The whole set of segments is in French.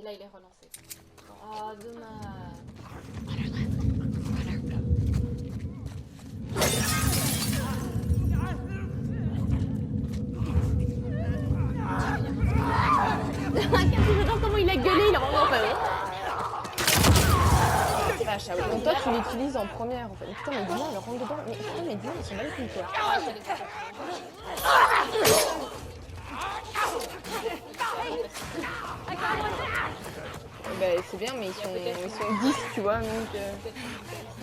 là, il est relancé. Oh, dommage. J'adore comment il a gueulé, il a vraiment peur. Vache, ah oui. Donc toi, tu l'utilises en première, en fait. Putain, mais dis-moi, elle rentre dedans. Mais putain, mais dis-moi, ils sont mal pris, quoi. Ah, je les ai pas fait. Bah, c'est bien, mais ils sont 10, tu vois, donc...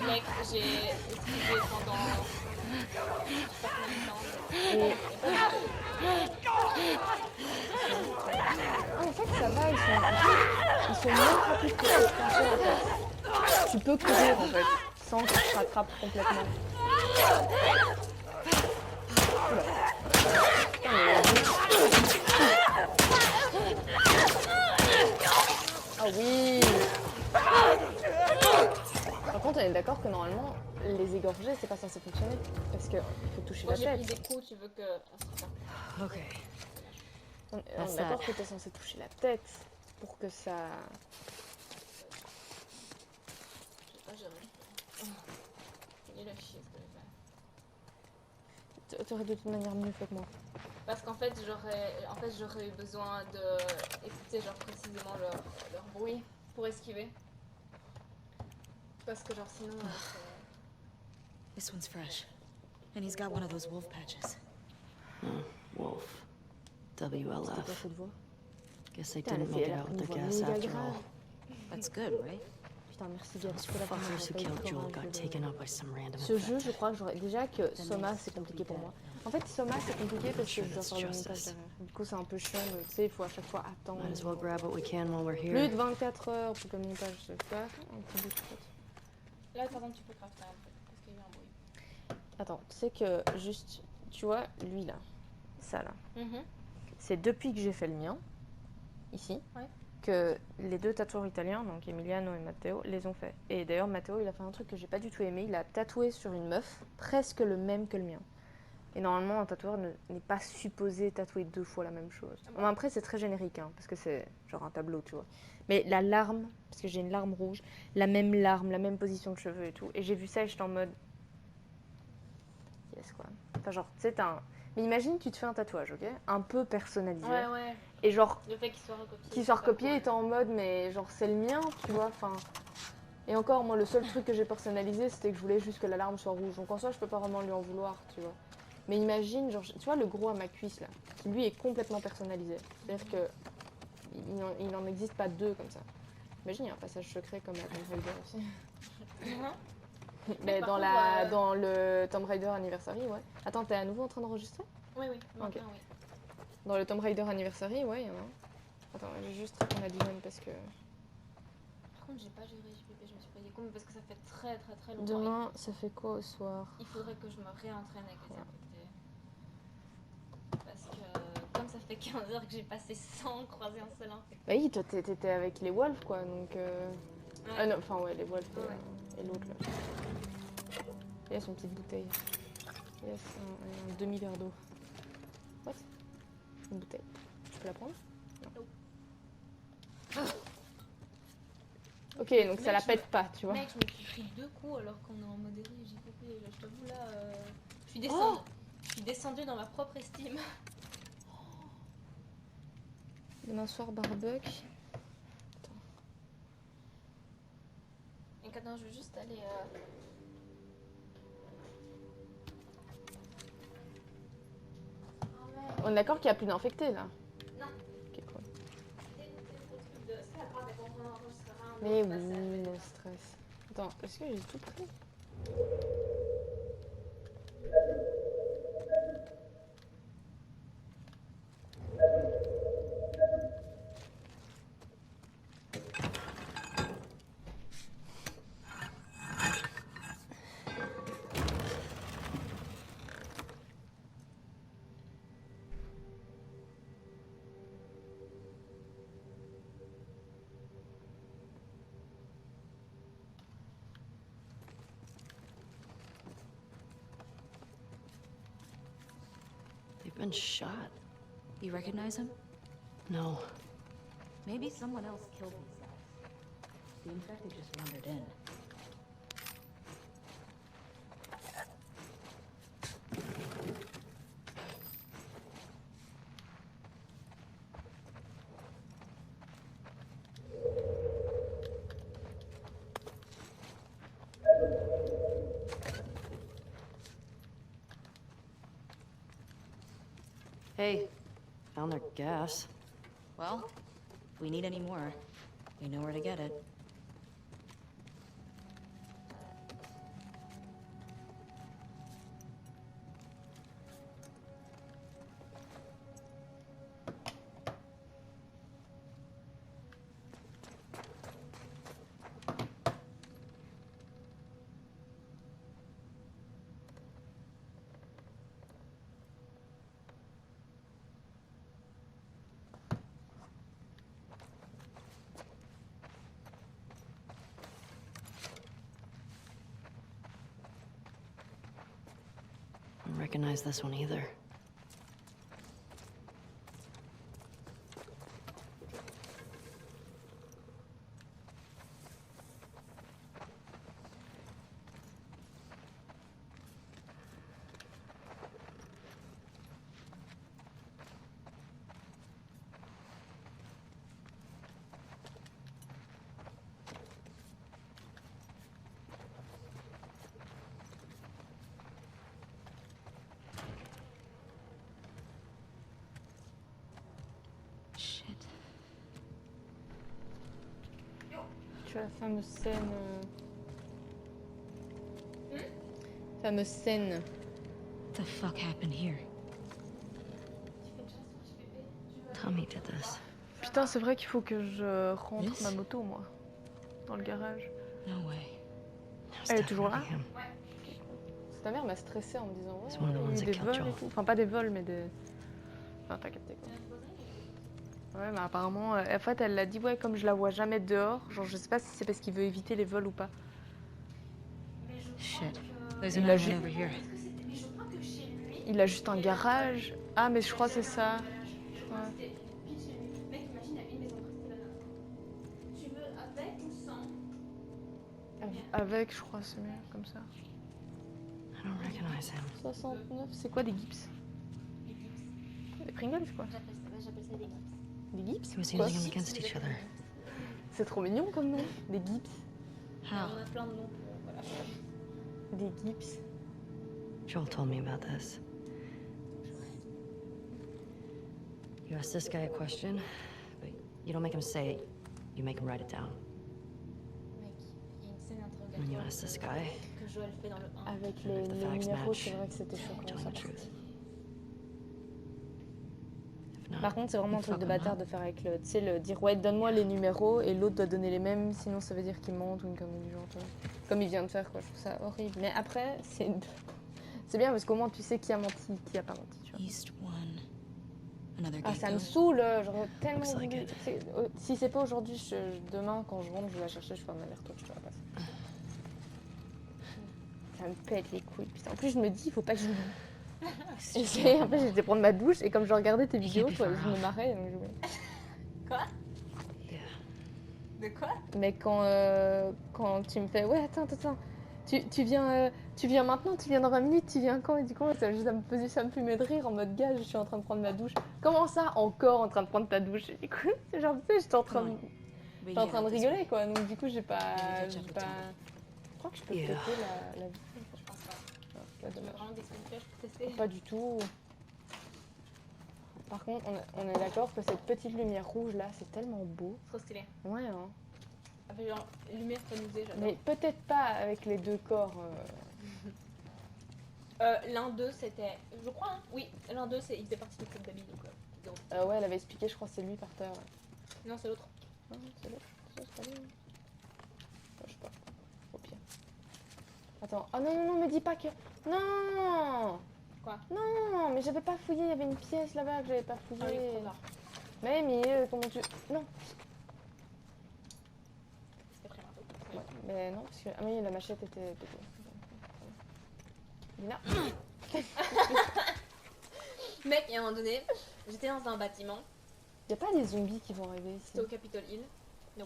Mec, j'ai esquivé pendant... pas combien de temps. Ah, en fait, ça va, ils sont moins rapides que ce que je pensais, en fait. Tu peux courir, en fait, sans qu'ils te rattrapent complètement. Oula. Putain, mais... Ah oui. Par contre, on est d'accord que normalement, les égorger, c'est pas censé fonctionner. Parce qu'il faut toucher Moi, la j'ai tête. pris des coups, tu veux que... Ok. On est d'accord que t'es censé toucher la tête pour que ça... Je sais pas gérer. Il est le chier, ce que je fais. T'aurais de toute manière mieux fait que moi. Parce qu'en fait, j'aurais eu besoin de écouter genre précisément leur bruit pour esquiver. Parce que genre sinon... This one's fresh. And he's got one of those wolf patches. Wolf. C'était quoi WLF. cette voix? Guess they Putain, didn't elle make a it fait out une with their voix gas méga after grave. all. That's good, right? Putain, merci Gab, parce que là, vraiment, Fuckers who j'ai pas eu le killed Joel courage got de- taken up by some random Ce jeu, je infected. crois que j'aurais... Déjà que Soma, c'est compliqué pour moi. En fait, Soma, c'est compliqué parce que je dois faire le montage derrière. Du coup, c'est un peu chiant, mais tu sais, il faut à chaque fois attendre. Might as well grab what we can while we're Plus here. de 24 heures pour que le montage se fasse. Un petit bout de fait. Là, par exemple, tu peux crafter un peu. Parce qu'il y a eu un bruit. Attends, tu sais que juste, tu vois, lui là, ça là, Mhm. c'est depuis que j'ai fait le mien, ici, Ouais. que les deux tatoueurs italiens, donc Emiliano et Matteo, les ont fait. Et d'ailleurs, Matteo, il a fait un truc que j'ai pas du tout aimé, il a tatoué sur une meuf presque le même que le mien. Et normalement, un tatoueur n'est pas supposé tatouer 2 fois la même chose. Bon, après, c'est très générique, hein, parce que c'est genre un tableau, tu vois. Mais la larme, parce que j'ai une larme rouge, la même position de cheveux et tout. Et j'ai vu ça et j'étais en mode... Yes, quoi. Enfin, genre, tu sais, t'as un... Mais imagine, tu te fais un tatouage, ok? Un peu personnalisé. Ouais. Et genre, Le fait qu'il soit recopié. qu'il soit recopié et t'es en mode, mais genre, c'est le mien, tu vois, enfin... Et encore, moi, le seul truc que j'ai personnalisé, c'était que je voulais juste que la larme soit rouge. Donc en soi, je peux pas vraiment lui en vouloir, tu vois. Mais imagine, genre, tu vois le gros à ma cuisse, là, qui lui est complètement personnalisé. C'est-à-dire que il n'en existe pas 2 comme ça. Imagine, il y a un passage secret comme à Tomb Raider aussi. Mhm. Mais par dans, contre, dans le Tomb Raider Anniversary, ouais. Attends, t'es à nouveau en train d'enregistrer? Oui. Maintenant, oui. Dans le Tomb Raider Anniversary, ouais, il y en a un. Attends, je vais juste répondre à Dylan parce que... Par contre, j'ai pas géré JPP, je me suis payé con, mais parce que ça fait très longtemps. Demain, ça fait quoi au soir? Il faudrait que je me réentraîne avec les infectés. Parce que comme ça fait 15 heures que j'ai passé sans croiser un seul infecté. Bah oui, toi, t'étais avec les Wolves, quoi, donc... Ouais. Ah non, enfin, ouais, les Wolves Ouais. et l'autre, là. Il y a son petite bouteille. Yes, un demi-verre d'eau. What? Une bouteille. Je peux la prendre? Non. Ok, donc ça Mec, la pète pas, tu vois. Mec, je me suis pris 2 coups alors qu'on est en modéré JPP. Là, je t'avoue, là, je suis descendue. Je suis descendue dans ma propre estime. Demain soir, barbecue. Et maintenant, je vais juste aller... On est d'accord qu'il n'y a plus d'infectés, là? Non. Ok, cool. C'est pas grave, on enregistrera un Mais autre oui, passage. le stress. Attends, est-ce que j'ai tout pris? They've been shot. You recognize him? No. Maybe someone else killed these guys. The infected just wandered in. Hey, found their gas. Well, if we need any more, we know where to get it. I don't recognize this one either. Shit. Tu vois la fameuse scène. Fameuse scène. What the fuck happened here? Tommy did this. Putain, c'est vrai qu'il faut que je rentre Yes. ma moto, moi. Dans le garage. No way. It was Elle est toujours là? definitely him. Ta mère m'a stressée en me disant ouais, C'est one of the il y a ones eu that des killed vols Joel. et tout. Enfin, pas des vols, mais des. Enfin, t'as capté quoi. Ouais, mais apparemment, en fait, elle l'a dit, ouais, comme je la vois jamais dehors, genre, je sais pas si c'est parce qu'il veut éviter les vols ou pas. Shit. There's Il another a one ju- over here. Mais je crois que chez lui. Il a juste un garage. Ah, mais je crois que c'est ça. Je crois que c'était pile chez lui. Mec, imagine, il a une maison restée là-bas. Tu veux avec ou sans? Avec, je crois, c'est mieux, comme ça. I don't recognize him. 69, c'est quoi des gips? Des gips. Des Pringles, quoi. J'appelle ça des gips. Des gips? He was Quoi? using them against each other. C'est trop mignon comme nom. Des gips. On How? a plein de noms pour. Voilà. Des gips. Joel told me about this. You ask this guy a question, but you don't make him say it. You make him write it down. Mec, il y a une scène And you interrogatoire ask this guy, que Joël fait dans le 1. Avec And if the les facts numéros, match, c'est vrai que c'était you're choquant. telling Ça. the truth. If not, Par contre, c'est vraiment un you truc de fuck 'em bâtard up. de faire avec le. Tu sais, le dire ouais, donne-moi les numéros et l'autre doit donner les mêmes, sinon ça veut dire qu'il mente ou une connerie du genre. Tu vois. Comme il vient de faire, quoi. Je trouve ça horrible. Mais après, c'est bien parce qu'au moins tu sais qui a menti, qui a pas menti. Tu vois. East one. Another Ah, gate ça me code. saoule, j'aurais tellement Looks like voulu. it. Si c'est pas aujourd'hui, demain quand je rentre, je vais la chercher, je fais un aller-retour, je te la passe. Ça me pète les couilles, putain. En plus, je me dis, il faut pas que je l'oublie. En fait, j'étais prendre ma douche et comme je regardais tes vidéos, be je far me off. marrais. Donc je... Quoi? Yeah. De quoi? Mais quand tu me fais, ouais, attends, tu viens maintenant, tu viens dans 20 minutes, tu viens quand? Et du coup, ça me fumait de rire en mode gars, je suis en train de prendre ma douche. Comment ça, encore en train de prendre ta douche? Et du coup, c'est genre, tu sais, j'étais en train de. J'étais en train de rigoler quoi, donc du coup j'ai pas. Je crois que je peux Yeah. péter la vie. Je pense pas. Non, Tu veux dommage. vraiment des screenshots pour tester? Pas du tout. Par contre, on est d'accord que cette petite lumière rouge là, c'est tellement beau. Trop stylé. Ouais, hein. Avec genre lumière tamisée, j'adore. Mais peut-être pas avec les deux corps. L'un d'eux c'était. Je crois, hein? Oui, l'un d'eux il faisait partie du club d'amis donc. Donc. Ouais, elle avait expliqué, je crois que c'est lui par terre. Non, c'est l'autre. Non, c'est l'autre. Ça, c'est pas lui. Je sais pas. Au pire. Attends. Ah non, non, non, me dis pas que. Non! Quoi? Non, mais j'avais pas fouillé, il y avait une pièce là-bas que j'avais pas fouillée. Ah oui, trop tard. Mais comment tu. Non! C'était très marteau. Ouais, mais non, parce que. Ah oui, la machette était pétée. Lina. Mec, il y a un moment donné, j'étais dans un bâtiment Y a pas des zombies qui vont arriver ici? C'était au Capitol Hill. Non,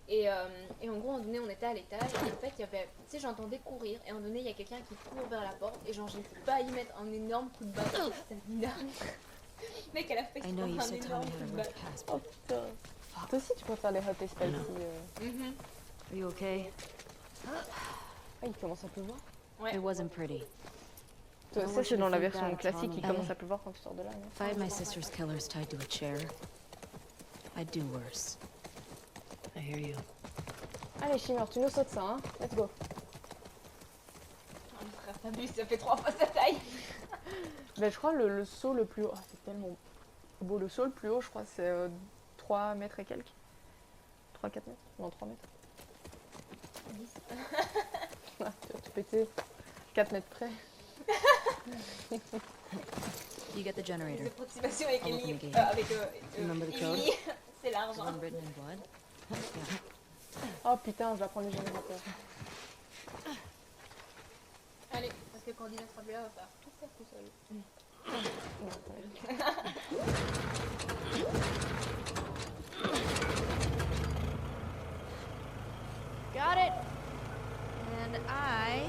il n'y en a pas. Et en gros, à un moment donné, on était à l'étage. Et en fait, il y avait. Tu sais, j'entendais courir. Et à un moment donné, il y a quelqu'un qui court vers la porte. Et genre, j'ai failli mettre un énorme coup de bâton. C'était énorme. Mec, elle a fait I know you un said énorme Tommy coup had de a rough bâton. past, Oh but putain. Toi aussi, tu préfères les hot et spicy. Mhm. are you okay? Ah, il commence à pleuvoir. Ouais. It wasn't pretty. Toi, I ça, want c'est you dans to la think version that, classique, il Tommy. commence à pleuvoir quand tu sors de là. Non? If I had my sister's killers tied to a chair, I'd do worse. I hear you. Allez, Shimmer, tu nous sautes ça, hein? Let's go. Oh, mon frère, t'abuses, ça fait 3 fois sa taille. Ben, je crois le saut le plus haut. Ah, c'est tellement beau. Le saut le plus haut, je crois, c'est 3 mètres et quelques. 3-4 mètres? Non, 3 mètres. 10. Ah, tu vas te péter 4 mètres près. You get the Les generator. approximations avec I'll open Ellie. the gate. Avec Remember the code? Ellie. C'est Is l'argent. one written in blood? Yeah. Oh putain, je vais prendre les générateurs. Allez, parce que quand Dina sera plus là, on va faire tout faire tout seul. Got it. And I.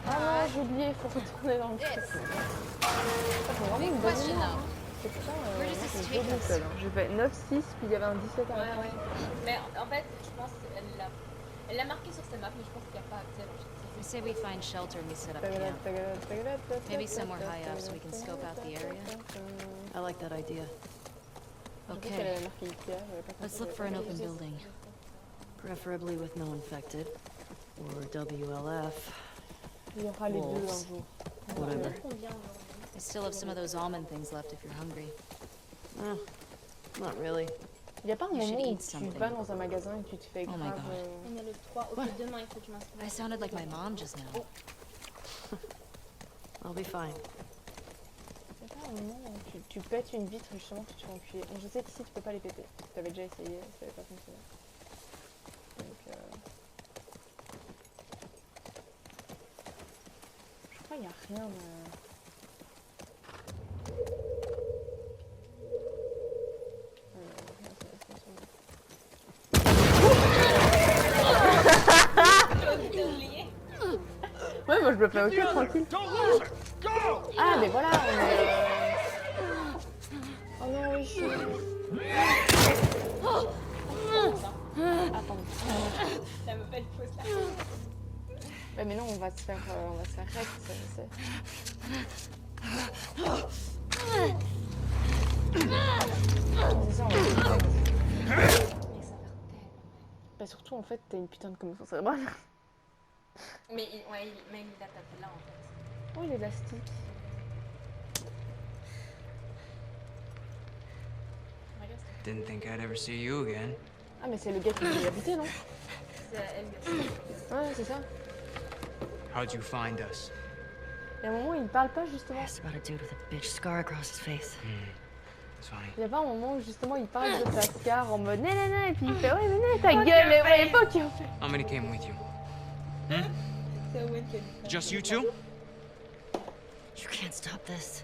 Ah non, j'ai oublié, il faut retourner dans le truc. This. Ça fait vraiment une bonne Question mémoire, though. hein. C'est pour ça, Where does moi, this j'ai take deux us? seul. J'ai fait 9-6, puis il y avait un 17 à la Ouais, fin. ouais. Mais en fait, je pense qu'elle l'a marqué sur sa map, mais je pense qu'il n'y a pas accès à l'objectif. We say we find shelter and we set up camp. Maybe somewhere high up so we can scope out the area. I like that idea. Okay, Okay. let's look for an open building. Preferably with no infected. Or WLF. Il y aura les deux un Wolves. jour. Whatever. Combien aujourd'hui? I still have some of those almond things left if you're hungry. Not really. Il n'y a pas un You should moment où eat tu something. vas dans un magasin et tu te fais Oh my grave... God. On est le 3. Ok, demain, il faut que je m'inscrive. I sounded like my mom just now. I'll be fine. Il n'y a pas un moment où tu pètes une vitre justement que tu fais enculer. Bon, je sais qu'ici tu peux pas les péter. Tu avais déjà essayé, ça n'avait pas fonctionné. Donc je crois qu'il n'y a rien J'ai oublié. Ouais, moi je me fais ok, tranquille. Ah, mais voilà, on est... Oh non, oui, je suis... Attends. Ça me fait une fausse là. Ouais, mais non, on va se faire rect, ça, je sais. C'est ça, on va se faire rect. Mais ça fait tellement. Bah surtout, en fait, t'as une putain de commotion cérébrale. Mais il a tapé là en fait. Oh, l'élastique. Regarde, Didn't think I'd ever see you again. Ah, mais c'est le gars qui veut y habiter, non? c'est elle. Ouais, c'est ça. How'd you find us? Et à un moment, il parle pas, justement. Asked about a dude with a bitch scar across his face. It's funny. Il y a pas un moment où, justement, il parle de sa scar en mode nanana, et puis il fait ouais, mais non, ta gueule, et ouais, fuck you. How many came with you? C'est Owen qui a dit ça. Just you two? You can't stop this.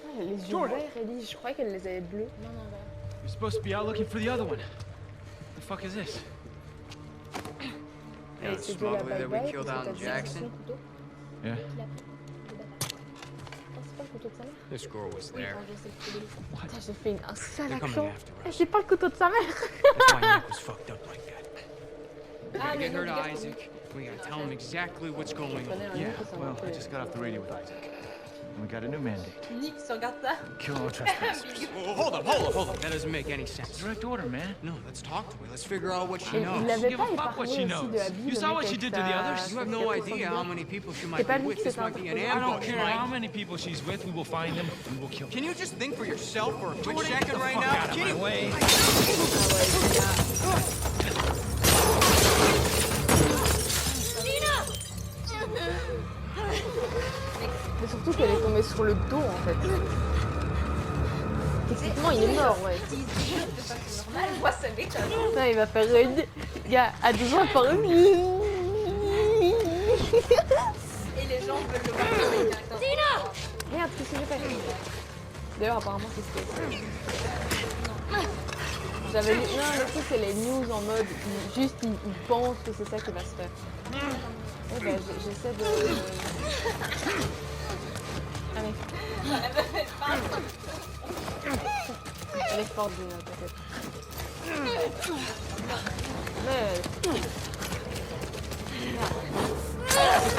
Ah, elle a les yeux verts, Ellie. Je croyais qu'elle les avait bleus. Non, non, bah. You're supposed to be out looking for the other one. The fuck is this? You know the c'est de la smuggler that we bye-bye, killed parce out que in t'as dit Jackson? son couteau. Yeah. Il a pris le bâtard. Oh, c'est pas le couteau de sa mère. This girl was Oui, there. quand je sais que c'est lui. Putain, j'ai fait un sale They're coming accent. after Eh, us. c'est pas le couteau de sa mère. That's why Nick was fucked up like that. We Ah, gotta mais get her non, to regarde. Isaac. We gotta tell him exactly what's going Je connais on. un Yeah, mec qui s'en well, rappelle. I just got off the radio with Isaac. And we got a new mandate. Nick, tu regardes ça. Kill all trespassers. Whoa, hold up. That doesn't make any sense. Direct order, man. No, let's talk to her. Let's figure out what she Et il knows. l'avait Give pas a fuck épargné what she aussi knows. de Abby. You le saw mec what she avec did to the sa- others? You have sa no casquette idea how rose many people she C'est might pas be lui with. qui This s'est might be an interposé. I don't ambush, care how right? many people she's with, we will find them and we'll kill them. Can you just think for yourself for a quick Jordan, get second the right fuck now? out of my Kitty, way. Mais surtout qu'elle est tombée sur le dos en fait. Techniquement, il est mort, ouais. C'est pas normal, moi ça m'étonne. Putain, il va faire une. Gars, à 12 ans, par une. Et les gens veulent le voir avec un acteur. Merde, qu'est-ce que j'ai fait? D'ailleurs, apparemment, c'est ce que j'avais lu. Non, le truc, c'est les news en mode. Juste, ils pensent que c'est ça qui va se faire. Eh ben, j'essaie de. Allez. Avec Ford, peut-être. Mais.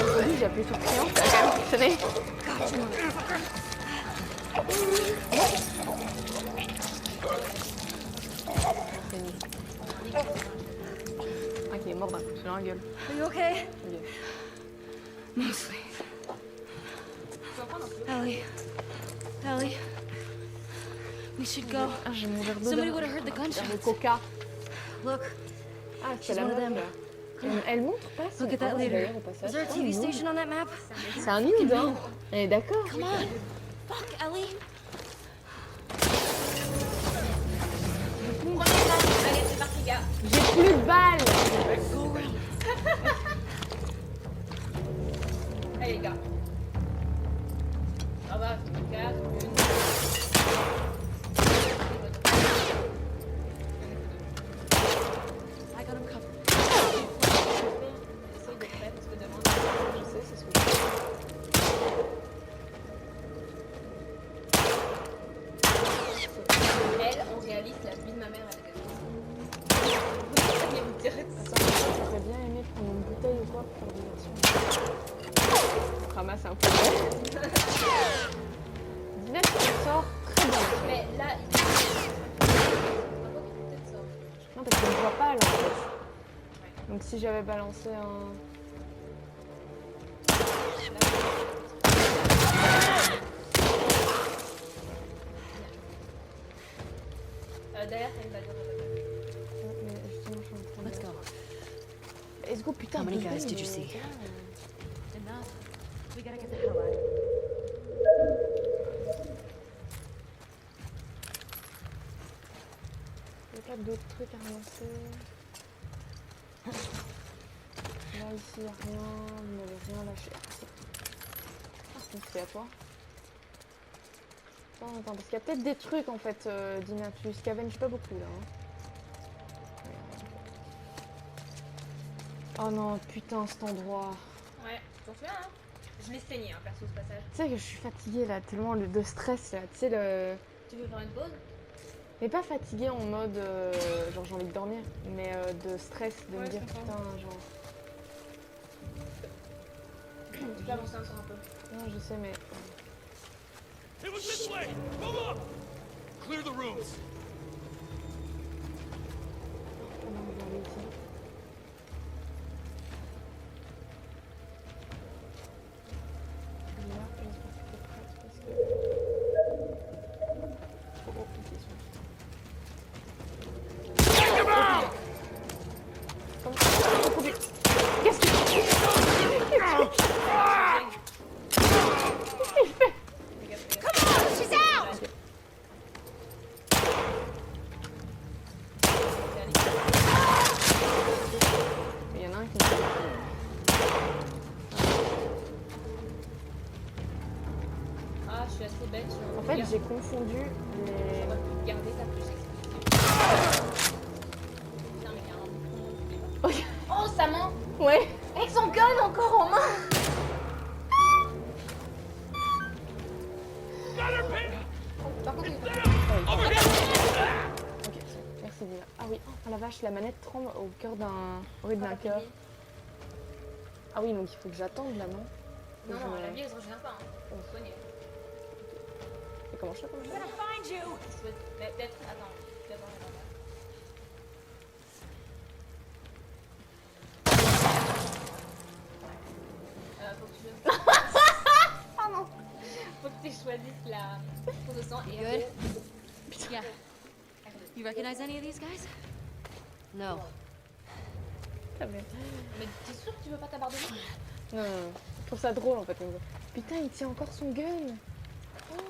Aujourd'hui, j'ai appuyé sur client, ça a quand même fonctionné. Ah, qui est mort d'un coup sur la gueule. Are you okay? Ok. Mostly. Ellie, we should go. Ah, j'ai mon verre d'eau. Somebody would have heard the Verre de gunshots. coca. Look, Ah, c'est she's la one of meuf, them. là. Elle montre pas son Look at that oh, later. d'ailleurs, au passage. Is there a Oh, TV non. station on that map? C'est un nude, hein. Elle est d'accord. Come on. Fuck, Ellie. Allez, c'est parti, gars. J'ai plus de balles. Go around. Allez, gars. Ça va, c'est une 4, une. I got him covered. Essaye d'être prêt parce que demain, Je sais, c'est ce que elle, en réaliste, la vie de ma mère, elle était elle me dirait de ça. Attends, j'aurais bien aimé prendre une bouteille ou quoi pour faire diversion. On ramasse un peu. Dina, tu sors très bien. Mais là, il peut-être ça. Non, parce qu'on ne voit pas là en fait. Donc si j'avais balancé un. Derrière, t'as une balle de revolver. Mais justement, je suis en train de. Let's go. Let's go, putain. How many bouteille, guys did you mais- see? Enough. We gotta get the hell out of here. Il n'y a pas d'autres trucs à ramasser. Là, ici, il n'y a rien. Vous n'avez rien lâché. Ah, si. Ah, c'est à toi. Attends, parce qu'il y a peut-être des trucs en fait, Dina. Tu scavenges pas beaucoup là. Hein. Oh non, putain, cet endroit. Ouais, tu t'en souviens, hein? Je l'ai saigné, hein, perso, ce passage. Tu sais que je suis fatiguée là, tellement de stress là. Tu sais, le. Tu veux faire une pause? Mais pas fatiguée en mode genre j'ai envie de dormir, mais de stress, de me Ouais, dire je comprends. putain, genre. Tu peux avancer un peu. Non, je sais, mais. It was this way! Move up! Clear the rooms. Comment on va aller ici? Là, j'espère que t'es prête parce que. Oh, oh, ok, ils sont Qu'est-ce que il y en a un qui Ah, je suis assez bête. En fait, j'ai confondu les. J'aurais pu garder ta plus expliquée. Putain, mais il y a un micro. Oh, ça ment! Ouais. Avec son gun encore en main! Par contre, il faut... Ok, merci Dina. Ah oui, oh la vache, la manette tremble au cœur d'un. Au rythme d'un cœur. Ah oui, donc il faut que j'attende là, non? Non, Je- la vie, elle se régénère pas. Hein. Oh. Soignez. Et comment je fais comme ça? Mais peut-être... Attends. Peut-être faut que tu... Pardon. Faut que tu choisisses la pose de sang et Good? après... Yeah. You recognize any of these guys? No. Très bien. Mais t'es sûr que tu veux pas t'abandonner? Non, non, non. Je trouve ça drôle en fait. Putain, il tient encore son gun. Oh,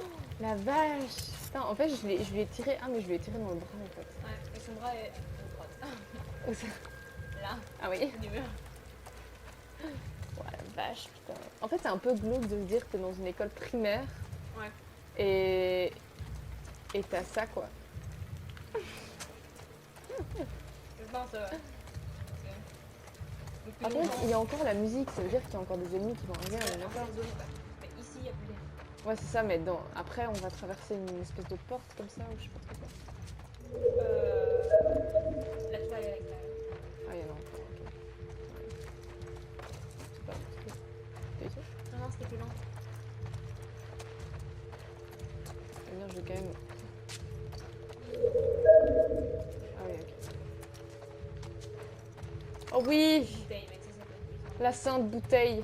la vache. Putain, en fait, je lui ai tiré. Ah, mais je lui ai tiré dans le bras en fait. Ouais, et son bras est à droite. Où ça Là, Ah oui. au mur. Ouais, la vache, putain. En fait, c'est un peu glauque de se dire que t'es dans une école primaire Ouais. et Et t'as ça quoi. Non, ça va. Par contre, il y a encore la musique, ça veut dire qu'il y a encore des ennemis qui vont arriver, on est d'accord. Mais ici, il y a plus d'ennemis. Ouais, c'est ça, mais après, on va traverser une espèce de porte comme ça, ou je sais pas trop quoi. Là, tu vas aller à l'extérieur. Ah, il y en a encore, ok. Ouais. C'est pas compliqué. T'es ici? Non, non, c'était plus lent. Eh bien, je vais quand même... Ah oui, ok. Oh oui! Bouteille, mec, ça s'appelle. La sainte bouteille.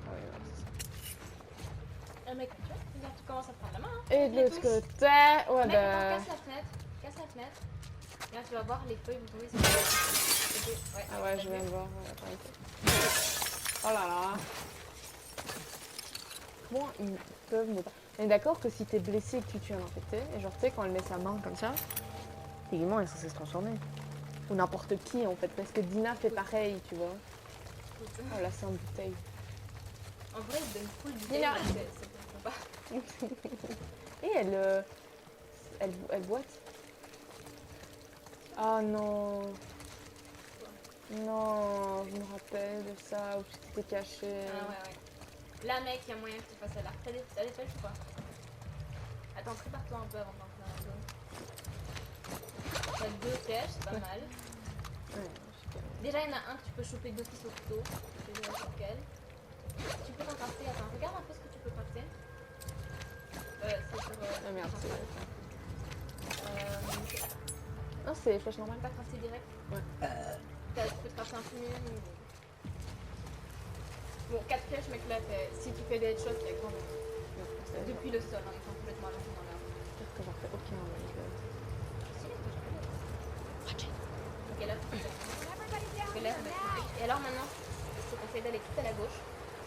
Ah oui, voilà, c'est ça. Ah, mec, tu vois, regarde, tu commences à prendre la main. Hein. Et de l'autre côté... Ouais, Mec, bah... attends, casse la fenêtre. Casse la fenêtre. Là, tu vas voir les feuilles vont tomber sur le côté. Ouais, Ah ouais, je viens de voir. Ouais, attends, ok. Oh là là. Comment ils peuvent ne pas... On est d'accord que si t'es blessé et que tu tues un infecté, et genre tu sais quand elle met sa main comme ça, techniquement elle est censée se transformer. Ou n'importe qui en fait, parce que Dina fait pareil, tu vois. Oh la sainte bouteille. En vrai, il donne full bouteille, Dina. mais ça ne comprend pas. Et elle boite. Ah non. Non, je me rappelle de ça, où tu t'étais caché. Ah ouais, ouais. Là, mec, il y a moyen que tu fasses à l'arc. T'as des pêches ou pas? Attends, prépare-toi un peu avant d'entrer dans la zone. T'as 2 flèches, c'est pas mal. Ouais, super. Déjà, il y en a un que tu peux choper d'office au couteau. Je sais déjà sur lequel. Tu peux t'en crafter. Attends, regarde un peu ce que tu peux crafter. C'est sur... Ah merde, c'est... Attends, Non, c'est flèche normale. pas crafter direct. Ouais. Tu peux te crafter un peu mieux. Bon, 4 flèches, mec, là, si tu fais des headshots, il y a grand monde. Depuis le sol, en étant complètement allongé dans l'arbre. J'espère que j'en fais aucun. Ok, là, tu peux faire. Parce que là, ça va être compliqué. Et alors maintenant, je te conseille d'aller tout à la gauche.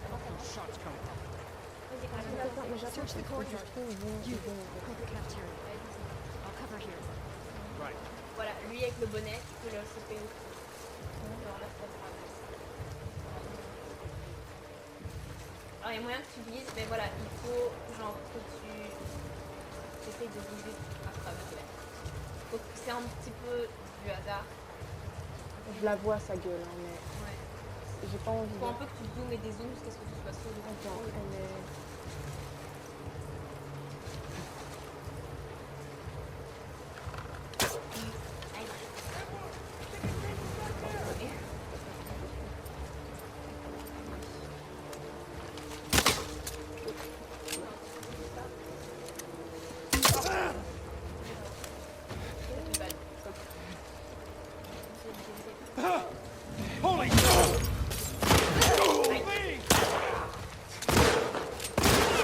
Avant ça marche. Vas-y, quand même. Attends, mais j'attends Search the courtyard. You, corporate cafeteria. Ouais, dis-moi. I'll cover here. Right. Voilà, lui avec le bonnet, tu peux le choper au couteau. Alors là, c'est pas grave. Alors, il y a moyen que tu vises, mais voilà, il faut genre que tu essayes de viser à travers l'air. Faut que c'est un petit peu du hasard. Je la vois sa gueule, hein, mais Ouais. j'ai pas envie. Faut un peu que tu zoomes et dézoomes jusqu'à ce que tu sois sûr de ton Attends, contrôle. elle est... Holy!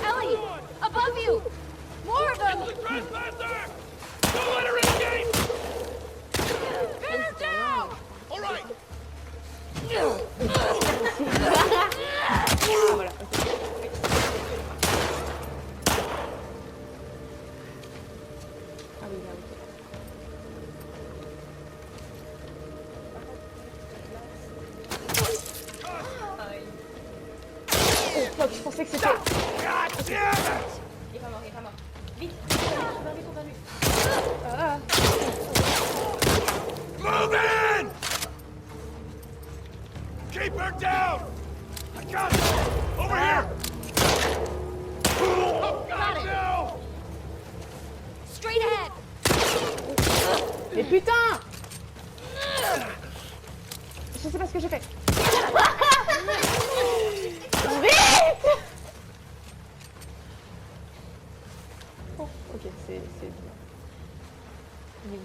Ellie! Above you! More of them! Trespasser! Don't let her in the gate! Bear down! All right! Ah voilà, ok. Ah oui, là, ok. Oh fuck, je pensais que c'était... God damn it! Il est pas mort, il est pas mort. Vite! On va vite, on va vite. Ah. Move in! Keep her down! I got it! Over here! Oh, God, no! Straight ahead! Mais putain! Je sais pas ce que j'ai fait. Vite! Oh, ok, c'est bien. Il est où?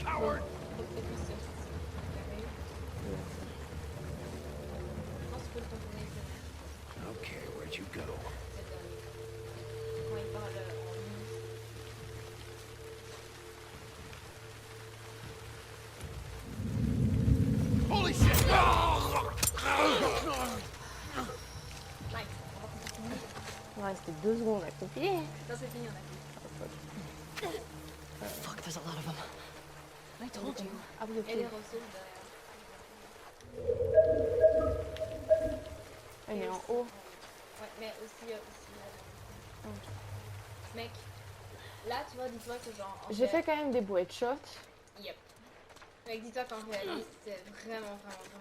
Coward! Je pense que tu peux le contourner, c'est vrai. Okay, where'd you go? Quand il parle en minus. Holy shit! Mike, on va continuer. Il me restait 2 secondes à copier. Non, c'est fini, on a fini. Fuck, there's a lot of them. I told you. Ah oui, ok. Et les ressources derrière. Elle est en haut. mais aussi. Mec, là tu vois, dis-toi que genre. J'ai fait quand même des beaux headshots. Yep. Mec, dis-toi qu'en réaliste, c'est vraiment chaud.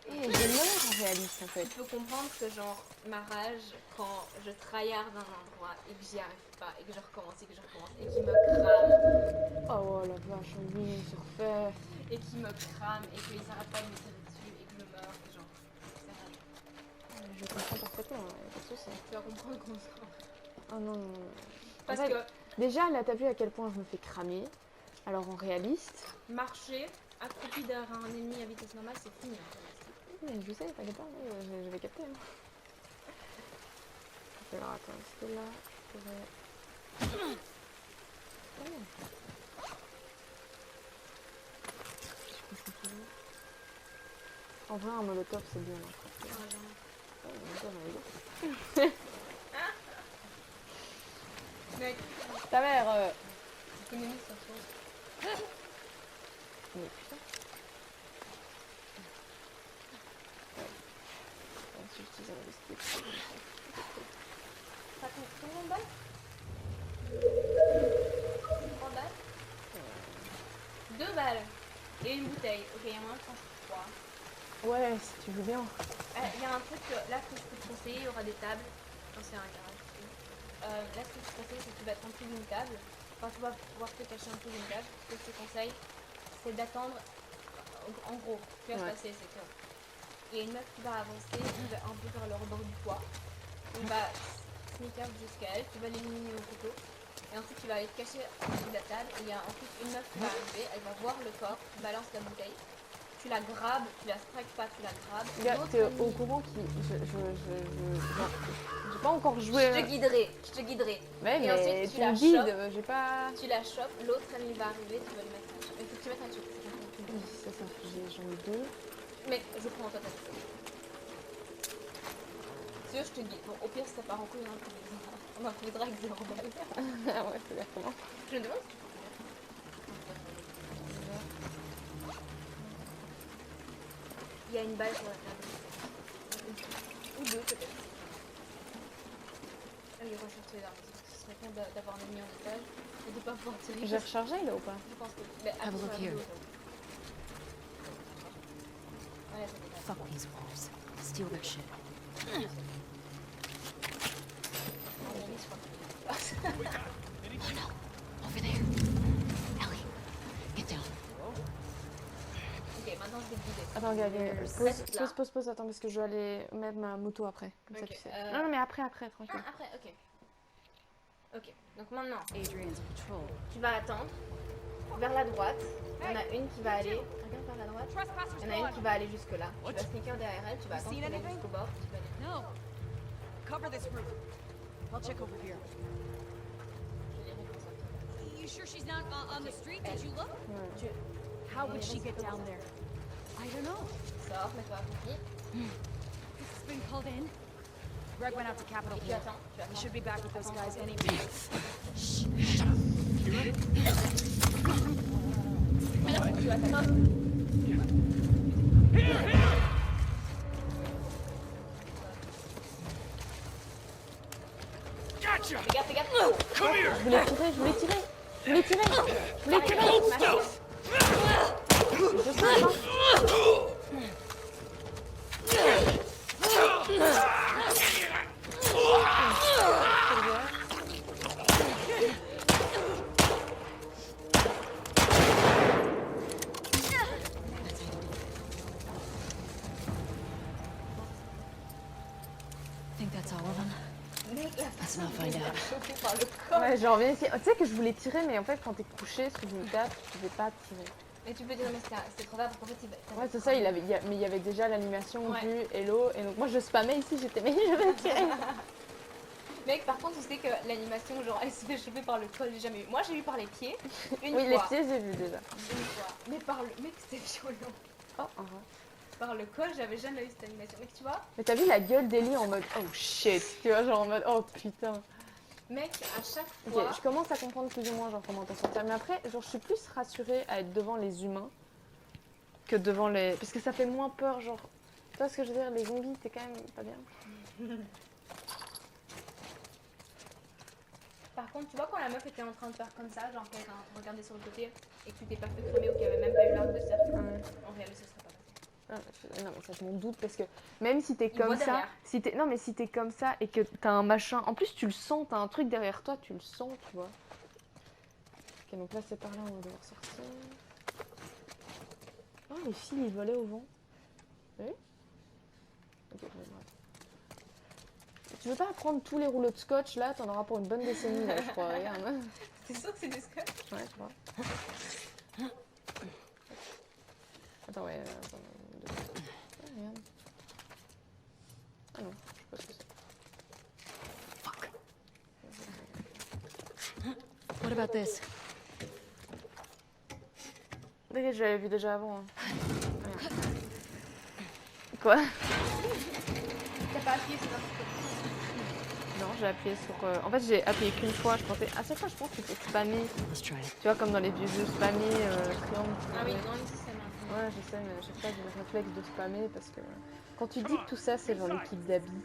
Et je meurs en réaliste en fait. Tu peux comprendre que genre ma rage quand je tryhard un endroit et que j'y arrive pas et que je recommence et qui me crame Oh la vache, oui, c'est refait. et qui me crame et qu'il s'arrête pas de me tirer dessus et que je meurs et genre c'est rage. Je comprends parfaitement, y a pas de souci. Tu vas comprendre comment ça. Oh non, non, non. Parce En fait, que déjà là t'as vu à quel point je me fais cramer. Alors en réaliste. marcher accroupi derrière un ennemi à vitesse normale c'est fini en fait. Mais je sais, t'inquiète pas, je vais capter. Hein. Alors attends, est-ce que là je pourrais. En vrai, un molotov c'est bien. Mec, Ta mère ennemi ça chose. Mais putain. Ça coûte combien de balles 3 balles 2 balles et une bouteille. Ok, il y a moins de 3. Ouais, si tu veux bien. Il y a un truc là que je peux te conseiller, il y aura des tables. Non, c'est un garage. Là, ce que je te conseille, c'est que tu vas être en dessous d'une table. Enfin, tu vas pouvoir te cacher en dessous d'une table. Ce que je te conseille, c'est d'attendre. En gros, ce qui va se passer, c'est que il y a une meuf qui va avancer un peu vers le rebord du toit. Il va sneak up jusqu'à elle, tu vas l'éliminer au couteau. Et ensuite, tu vas aller te cacher en dessous de la table. Et il y a ensuite une meuf qui va arriver, elle va voir le corps, tu balances la bouteille. Tu la grabes, tu la strike pas, tu la grabes. Gars, t'es au courant qui. J'ai pas encore joué. Je te guiderai. Mais, Et ensuite, tu me guides, j'ai pas. Tu la chopes, l'autre elle va arriver, tu vas lui mettre un choc. Mais faut que tu mettes un choc. Oui, c'est ça, j'en ai 2. Mais je prends en toi ta chose. Si tu veux, je te guide. Bon, au pire, si ça part en couille, on improvisera avec 0 balles. Ah ouais, c'est bien comment. Je me demande si tu peux. Il y a une balle sur la table. Ou 2 peut-être. Allez, recherche les armes. Ce serait con d'avoir un ennemi en étage et de pas pouvoir tirer. J'ai rechargé là ou pas? Je pense que. Mais Have a look here. Ouais, ça dépasse. Fuck these wolves. Steal their shit. Over there. Ellie, get down. Ok, maintenant je vais te guider. Attends, gars, Reste là. pause, attends, parce que je vais aller mettre ma moto après. Comme ça, Ok, tu sais. Non, mais après, tranquille. Ah, après, ok. Ok, donc maintenant, Adrian's patrol. tu vas attendre vers la droite. Il y en a une qui va aller. Regarde vers la droite. Il y en a une qui va aller jusque là. Tu vas sneaker derrière elle, tu vas attendre qu'elle aille jusqu'au bord. Tu vas aller. No. Cover this roof. I'll check over here. Je dirais comme ça. You sure she's not on the street? Did you look? Tu How would she get down there? I don't know. sors, mets-toi à pied. This has been called in. Greg went out to Capitol Tu Hill. attends, tu He attends. should be back with those guys any minute. Tu attends. Gotcha! Fais gaffe. Come here! Je voulais tirer. Je voulais tirer. Je sais pas. Think that's all of them? Mec, la Let's not find out. chopée par le corps. Ouais, j'en reviens ici. Tu sais que je voulais tirer, mais en fait, quand t'es couché sous une table, tu pouvais pas tirer. Mais tu peux dire, mais c'était trop tard parce qu'en fait, Ouais, c'est ça, mais il y avait déjà l'animation Ouais. du hello, et donc moi je spammais ici, j'étais, mais je vais tirer. Mec, par contre, tu sais que l'animation, genre, elle se fait choper par le col, j'ai jamais eu. Moi, j'ai eu par les pieds, une Oui, les fois. pieds, j'ai vu déjà. Une fois. Mais par le... Mec, c'était violent. Oh, Par le col, j'avais jamais eu cette animation. Mec, tu vois, Mais t'as vu la gueule d'Ellie en mode oh shit, tu vois, genre en mode oh putain. mec, à chaque Ok, fois... je commence à comprendre plus ou moins genre comment t'en sortir. Mais après, genre je suis plus rassurée à être devant les humains que devant les. Parce que ça fait moins peur, genre. Tu vois ce que je veux dire, les zombies, t'es quand même pas bien. Par contre, tu vois quand la meuf était en train de faire comme ça, genre qu'elle a regardé sur le côté et que tu t'es pas fait cramer ou qu'il y avait même pas eu l'arc de cercle, Ouais. en réalité ce serait pas passé. Non mais ça je m'en doute parce que même si t'es Il comme voit ça, derrière. non mais si t'es comme ça et que t'as un machin, en plus tu le sens, t'as un truc derrière toi, tu le sens, tu vois. Ok donc là c'est par là on va devoir sortir. Oh les filles ils volaient au vent. Oui. Ok bon, bref. Tu veux pas prendre tous les rouleaux de scotch là, t'en auras pour une bonne décennie là je crois, regarde. C'est sûr que c'est du scotch. Ouais je crois. Attends ouais, attends. Ah, regarde. Ah non, je sais pas ce que c'est. What about this? T'inquiète, je l'avais vu déjà avant. Hein. Regarde. Quoi? T'as pas appuyé sur un truc. Non, j'ai appuyé sur... En fait, j'ai appuyé qu'une fois. Je pensais... À chaque fois, je pense qu'il faut spammer. Let's try it. Tu vois, comme dans les vieux jeux, spammer, triangle. Ah oui, non, ici c'est maintenant. Ouais, je sais, mais à chaque fois, j'ai le réflexe de spammer parce que... Quand tu dis que tout ça, c'est genre l'équipe d'Abby.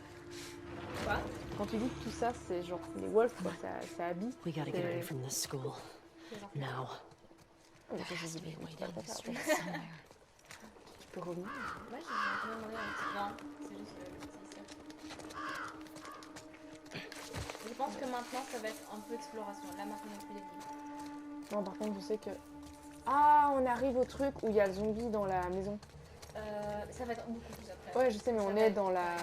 Quoi? Quand tu dis que tout ça, c'est genre les Wolves, quoi. C'est Abby. We gotta get away from this school. Now. Oh, mais ça, j'ai dit, Waiting pas in the ça. street somewhere. Tu peux revenir. Moi j'ai jamais demandé un petit. Non, c'est juste le petit ici. Je pense que maintenant ça va être un peu exploration. Là maintenant il n'y a plus les villes. Non, par contre, je sais que... Ah, on arrive au truc où il y a le zombie dans la maison. Ça va être beaucoup plus après. Ouais, je sais, mais Ça on va est être- dans la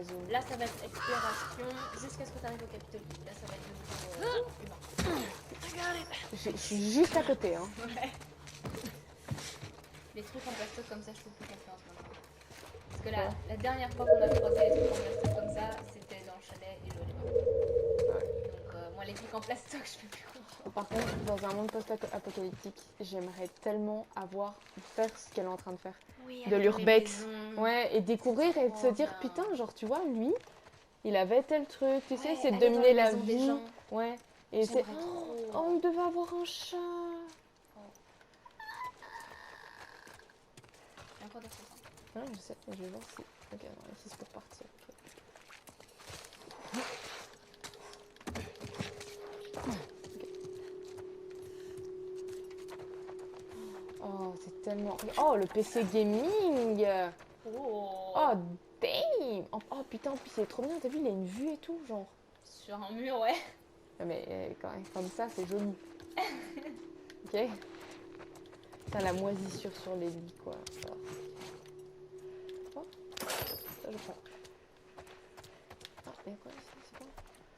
zone. Là ça va être exploration jusqu'à ce que tu arrives au Capitole. Là ça va être de nouveau humain. Je suis juste à côté, hein. Ouais. Les trucs en plastoc comme ça, je trouve plus confiance maintenant. Parce que la dernière fois qu'on a croisé les trucs en plastoc comme ça, c'était dans le chalet et l'eau Donc moi les trucs en plastoc, je fais plus confiance. Par contre, dans un monde post-apocalyptique, j'aimerais tellement faire ce qu'elle est en train de faire. Oui, De avec l'urbex. les maisons. Ouais, et découvrir et de se trop dire, bien. putain, genre, tu vois, lui, il avait tel truc, tu sais, Ouais, c'est de aller dans dominer les la maisons des vie. gens. Ouais. Et c'est. J'aimerais trop. Oh, il devait avoir un chat. Il y a encore des choses. Ah, je sais, je vais voir si. Ok, non, ici c'est pour partir. Ok. Oh, c'est tellement. Oh, le PC gaming. Oh. Oh, damn. Oh, putain, en plus, il est trop bien. T'as vu, il a une vue et tout, genre. Sur un mur, ouais. Non, mais quand même, comme ça, c'est joli. Ok. T'as la moisissure sur les lits, quoi. Alors. Oh, ça, je prends. Ah, il y a quoi ici? C'est quoi?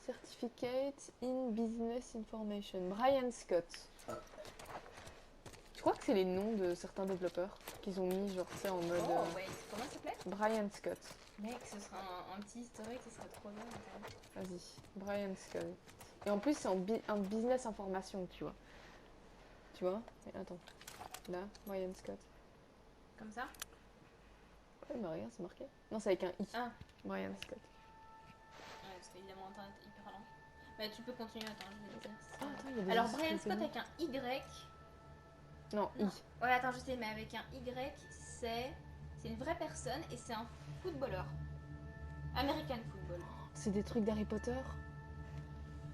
Certificate in Business Information. Brian Scott. Je crois que c'est les noms de certains développeurs qu'ils ont mis, genre, tu sais, en mode. Oh, wait. Comment ça s'appelait? Brian Scott. Mec, ce serait un petit historique, ce serait trop bien. Vas-y, Brian Scott. Et en plus, c'est en business information, tu vois. Tu vois? Mais attends. Là, Brian Scott. Comme ça? Ouais, mais regarde, c'est marqué. Non, c'est avec un I. Ah. Brian Scott. Ouais, parce qu'évidemment, internet est hyper lent. Mais tu peux continuer, attends, je vais te dire. Ah, attends, il y a des Alors, gens Brian qui Scott étaient avec un Y. Non, I. Ouais, attends, je sais, mais avec un Y, c'est une vraie personne et c'est un footballeur. American football. C'est des trucs d'Harry Potter.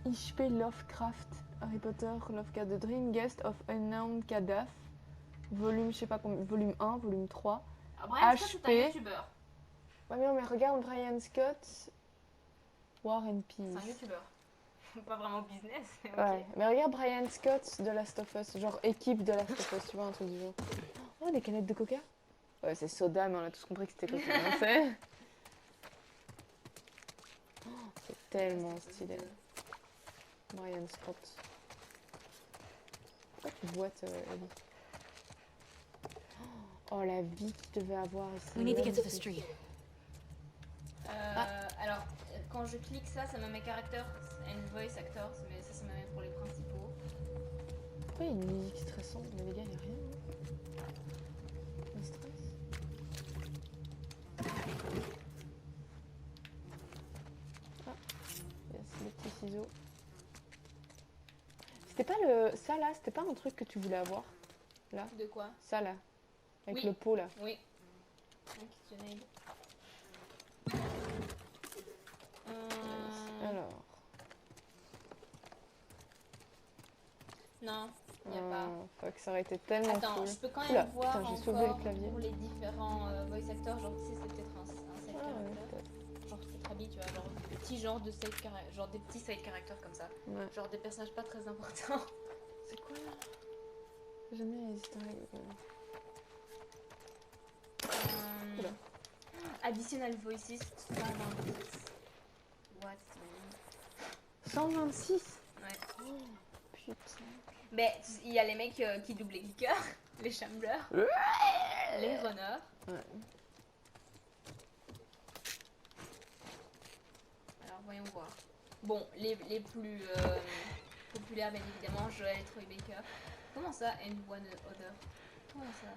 H.P. Lovecraft. Harry Potter, Lovecraft, The Dream Guest of Unknown Kadaf. Volume, je sais pas combien, volume 1, volume 3. Alors, Brian Scott, c'est un HP. youtubeur. Ouais, mais non, mais regarde Brian Scott. War and C'est un Peace. youtubeur. Pas vraiment business, mais ok. Ouais, mais regarde Brian Scott de Last of Us, genre équipe de Last of Us, tu vois, un truc du genre. Oh, des canettes de coca? Ouais, c'est soda, mais on a tous compris que c'était coca, hein, c'est... Oh, c'est tellement stylé. Brian Scott. Pourquoi tu boites, Ellie? Oh, la vie qu'il devait avoir ici. We need to get to the street. Alors, quand je clique ça, ça me met characters and voice actors, mais ça me met pour les principaux. Pourquoi il y a une musique stressante? Mais les gars, il n'y a rien. Hein. Le stress. Ah, yes, les petits ciseaux. C'était pas le... Ça là, c'était pas un truc que tu voulais avoir? Là? De quoi? Ça là. Avec Oui. le pot là. Oui. Un questionnaire. Alors. Non, il y a pas. Fuck, ça aurait été tellement Attends, cool. je peux quand même Oula, voir putain, j'ai soulevé le encore clavier. pour les différents voice actors, genre tu sais c'est peut-être un side Ah ouais, character. peut-être. Genre peut-être Abby, tu vois, genre des petits genres de side characters, genre des petits side characters comme ça. Ouais. Genre des personnages pas très importants. C'est quoi là? Jamais hésité Oula. Additional voices, 126. What? 126. Ouais. Putain. Mais il y a les mecs qui doublent les clickers, les chamblers, les runners. Ouais. Alors voyons voir. Bon, les plus populaires bien évidemment, Joel et Troy Baker. Comment ça, and one other? Comment ça?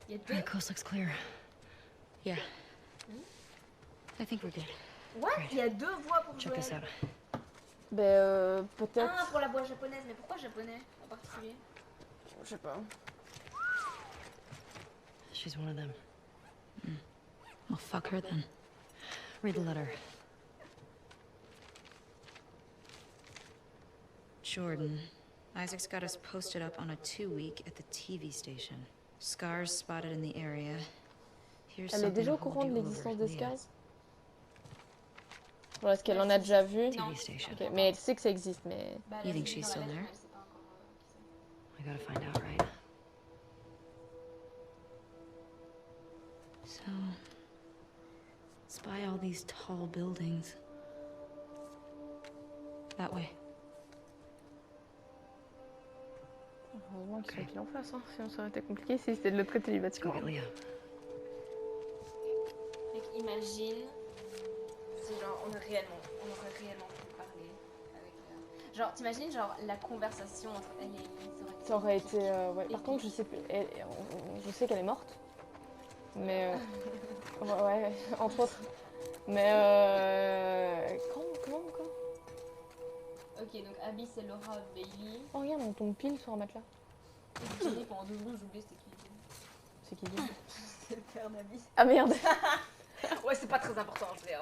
Il y a deux. Alright, coast looks clear. Yeah. I think we're good. What? Il y a deux voix pour Check Joel. this out. Peut-être. Ah, pour la voix japonaise, mais pourquoi japonais en particulier? Je sais pas. She's one of them. Well, fuck her then. Read the letter. Jordan. Isaac's got us posted up on a 2-week at the TV station. Scars spotted in the area. Here's Elle est something déjà to au hold courant de you l'existence over, des Leah. Skies? Bon, est-ce qu'elle en a déjà vu? Non. TV station. Ok, mais elle sait que ça existe, mais... Bah, You elle a think dit she's dans la still lettre, there? mais elle sait pas encore qui c'est. I gotta find out, right? So, spy all these tall buildings. That way. Heureusement qu'ils sont pile en face, hein. Sinon ça aurait été compliqué si c'était de l'autre côté du Let's bâtiment. go get Leah. Mec, imagine si genre on aurait réellement pu parler avec genre t'imagines genre la conversation entre elle et Ellie, Ça aurait été... ouais. Par Et contre, je sais plus... je sais qu'elle est morte. Mais... ouais, entre autres. Mais... Comment encore? Ok, donc Abby c'est Laura Bailey. Oh regarde, on tombe pile sur un matelas. Et Jenny pendant 2 secondes j'ai oublié c'était qui. C'est qui dit? C'est le père d'Abby. Ah merde. Ouais c'est pas très important je veux dire.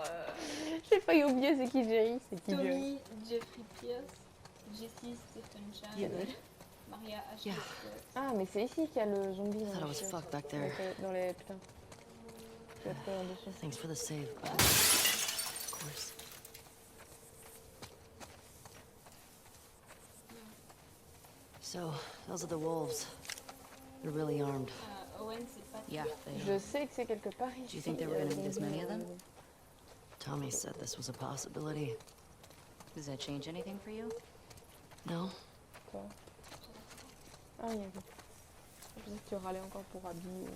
J'ai failli oublier c'est qui Jerry. C'est qui Jerry? Tommy, Jeffrey Pierce, Jessie, Stephen Chan, You good? Maria Ashley Yeah. Scott. Ah mais c'est ici qu'il y a le zombie I thought it was les fucked back chiottes. there. Dans les... Putain. Je vais être en dessous. Thanks for the save. Of course. So, those are the wolves. They're really armed. Owen c'est pas Yeah, they Je sais que c'est quelque part ici. Do you think there were gonna be this many of them? Tommy said this was a possibility. Does that change anything for you? No? Quoi? Ah oui, ok. Je pensais que tu râlais encore pour Abby.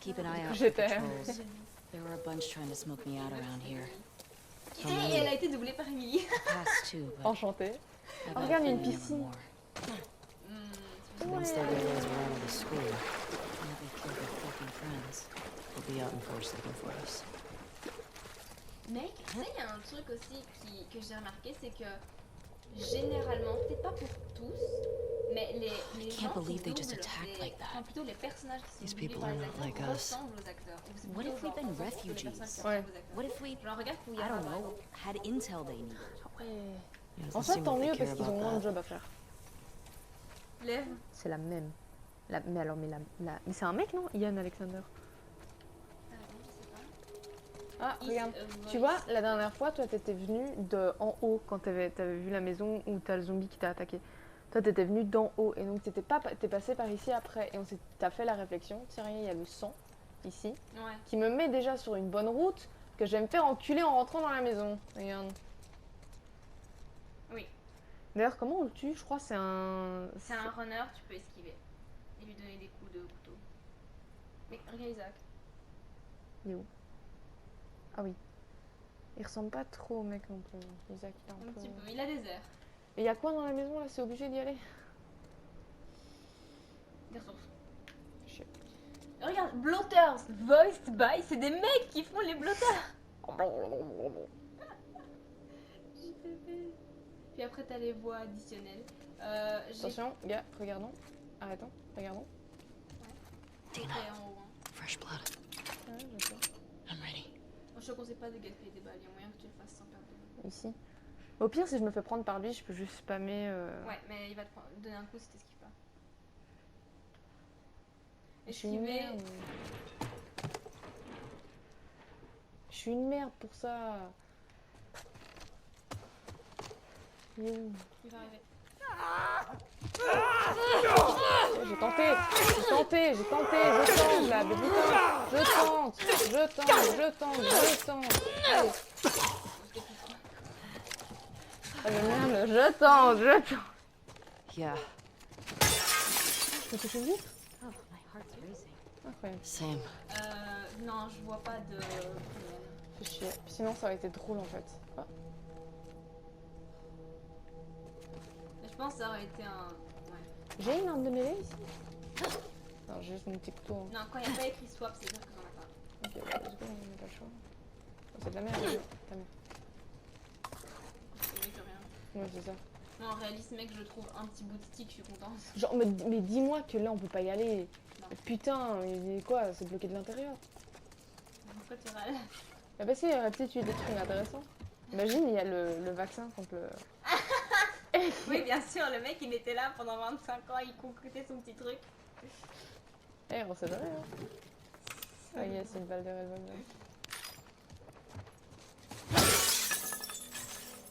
Keep an eye out for J'étais. patrols. There were a bunch trying to smoke me out around here. Et elle a été doublée par Emily. Past two, but Enchantée. I Oh, got a regarde, il y a une feeling there were piscine. more. Hmm, Once they realize we're out of the school, and they killed their fucking friends, they'll be out in force looking for us. Mec, tu sais, il y a un truc aussi que j'ai remarqué, c'est que généralement, peut-être pas pour tous, mais les gens can't qui believe they just doublent attacked like that. enfin, plutôt les personnages qui These sont doublés people par are les not acteurs like us. ressemblent aux acteurs. Donc, c'est What plutôt if we've genre, been on s'en fout que les refugees? personnages qui Ouais. ressemblent aux acteurs. What if we, Genre regarde I Fuyara, don't par know, exemple. had intel they needed? It En doesn't fait, seem tant like they mieux care parce qu'ils ont about moins de that. job à faire. Lève. C'est la même. Mais alors, mais c'est un mec, non? Ian Alexander. Ah, Is regarde. a Tu voice. vois, la dernière fois, toi, t'étais venu de en haut quand t'avais vu la maison où t'as le zombie qui t'a attaqué. Toi, t'étais venu d'en haut et donc t'es passé par ici après et t'as fait la réflexion. Tiens, regarde, il y a le sang ici Ouais. qui me met déjà sur une bonne route que je vais me faire enculer en rentrant dans la maison. Regarde. Oui. D'ailleurs, comment on le tue? Je crois que c'est un... C'est un runner, tu peux esquiver. Et lui donner des coups de couteau. Mais regarde Isaac. Il est où? Ah oui. Il ressemble pas trop au mec non plus. Isaac, il est Un un peu... petit peu. Il a des airs. Et il y a quoi dans la maison là? C'est obligé d'y aller? Des ressources. Shit. Regarde, blotters, voiced by, c'est des mecs qui font les blotters. Puis après t'as les voix additionnelles. J'ai Attention, gars, regardons. Arrêtons, regardons. fait Tina, en haut. Hein. fresh blood. Ouais, je sais. I'm ready. Moi, je te conseille pas de gaspiller des balles, il y a moyen que tu le fasses sans perdre de balles. Ici. Au pire, si je me fais prendre par lui, je peux juste spammer. Ouais, mais il va te donner un coup si t'esquives pas. Je suis une Esquiver. merde. Je suis une merde pour ça. Il est où? Il va arriver. J'ai tenté, je tente là, mais putain, je tente. Allez. Ah mais merde, je tente. Yeah. Je peux toucher vite? Oh, my heart's racing. Incroyable. Same. Non, je vois pas de. Fais chier. Sinon ça aurait été drôle en fait. Ah. Je pense que ça aurait été un. Ouais. J'ai une arme de mêlée ici? Non, j'ai juste mon petit couteau. Hein. Non, quand il n'y a pas écrit swap, c'est dire que t'en as pas. Ok, bah, let's go, on n'a pas le choix. Oh, c'est de la merde, ta merde. C'est mieux que rien. Ouais, c'est ça. Non, en réaliste, mec, je trouve un petit bout de stick, je suis contente. Genre, mais dis-moi que là on peut pas y aller. Non. Putain, mais quoi, c'est bloqué de l'intérieur. Pourquoi tu râles? Bah parce qu'il y aurait peut-être eu des trucs intéressants. Imagine, il y a le vaccin contre le... Oui, bien sûr, le mec, il était là pendant 25 ans, il concoctait son petit truc. Eh, on sait jamais, hein. Ah yes, c'est une balle de revolver.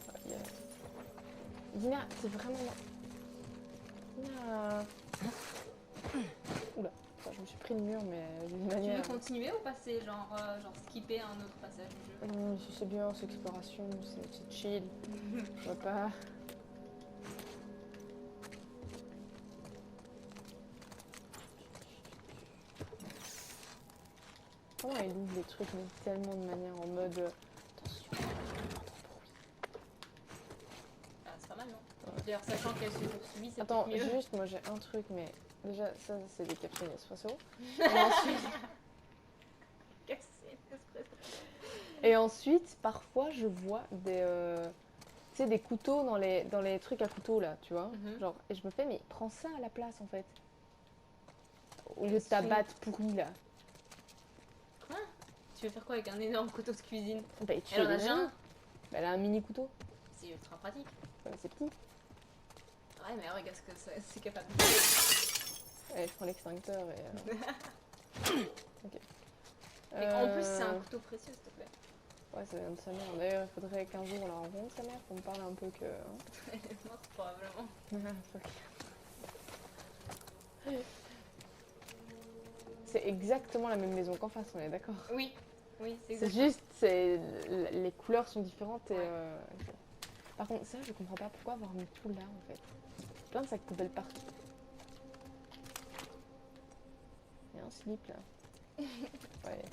Ah, yes. Dina, c'est vraiment... Dina... Oula, enfin, je me suis pris le mur, mais d'une Tu manière... veux continuer ou passer, genre skipper un autre passage du jeu? Non, si c'est bien, c'est exploration, c'est chill. Je vois pas... Comment il ouvre les trucs, mais tellement de manière en mode... Attention, Ah, c'est pas mal, non? D'ailleurs, sachant qu'elle se poursuit, c'est attends, peut-être mieux. juste, moi j'ai un truc, mais déjà, ça c'est des capsules espresso. Et ensuite, Cassé, espresso. et ensuite, parfois, je vois des, tu sais, des couteaux dans les trucs à couteau, là, tu vois. Mhm. Genre, et je me fais, mais prends ça à la place, en fait. Au lieu de ta batte pourrie, là. Tu veux faire quoi avec un énorme couteau de cuisine? Bah, tu Elle en fais a des déjà amis. un? Bah, elle a un mini couteau. C'est ultra pratique. Ouais, mais c'est petit. Ouais, mais regarde ce que c'est capable. Allez, je prends l'extincteur et... Ok. Et en plus, c'est un couteau précieux, s'il te plaît. Ouais, ça vient de sa mère. D'ailleurs, il faudrait qu'un jour on la rencontre, sa mère, qu'on me parle un peu que... hein. Elle est morte, probablement. Fuck. C'est exactement la même maison qu'en face, on est d'accord. Oui, oui, c'est C'est exact. juste, les couleurs sont différentes et... ok. Par contre, ça, je comprends pas pourquoi avoir mis tout là, en fait. Plein de sacs poubelles partout. Il y a un slip, là. Ouais.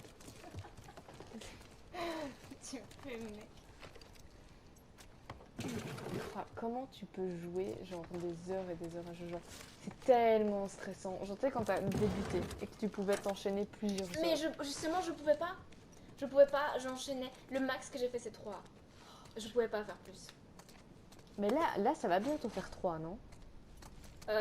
Tu peux, mec. Ah, comment tu peux jouer genre des heures et des heures à ce jeu, genre, c'est tellement stressant. Genre tu sais quand t'as débuté et que tu pouvais t'enchaîner plusieurs heures. Mais justement, je pouvais pas. Je pouvais pas, j'enchaînais. Le max que j'ai fait, c'est 3. Je pouvais pas faire plus. Mais là ça va bientôt faire 3, non? Oui,